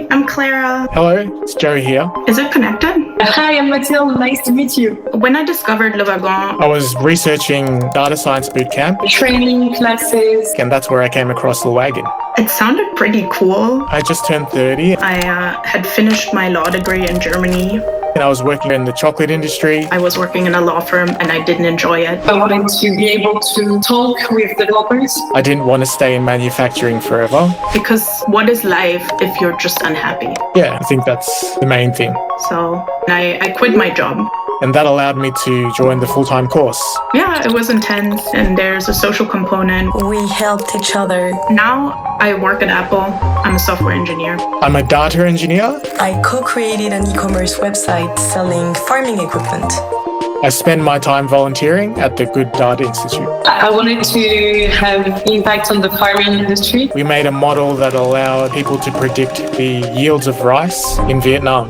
Hi, I'm Clara. Hello, it's Joe here. Is it connected? Hi, I'm Mathilde. Nice to meet you. When I discovered Wagon, I was researching data science bootcamp, Training classes. and that's where I came across the Wagon. it sounded pretty cool. I just turned 30, I had finished my law degree in Germany. and I was working in the chocolate industry. I was working in a law firm and I didn't enjoy it. I wanted to be able to talk with developers. I didn't want to stay in manufacturing forever. Because what is life if you're just unhappy? Yeah, I think that's the main thing. So I quit my job. And that allowed me to join the full-time course. Yeah, it was intense and there's a social component. We helped each other. Now I work at Apple. I'm a software engineer. I'm a data engineer. I co-created an e-commerce website selling farming equipment. I spend my time volunteering at the Good Data Institute. I wanted to have impact on the farming industry. We made a model that allowed people to predict the yields of rice in Vietnam.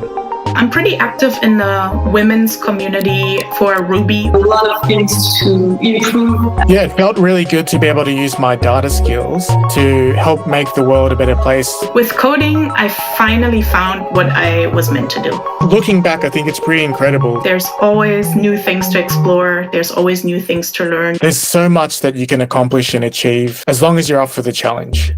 I'm pretty active in the women's community for Ruby. A lot of things to improve. Yeah, it felt really good to be able to use my data skills to help make the world a better place. With coding, I finally found what I was meant to do. Looking back, I think it's pretty incredible. There's always new things to explore. There's always new things to learn. There's so much that you can accomplish and achieve as long as you're up for the challenge.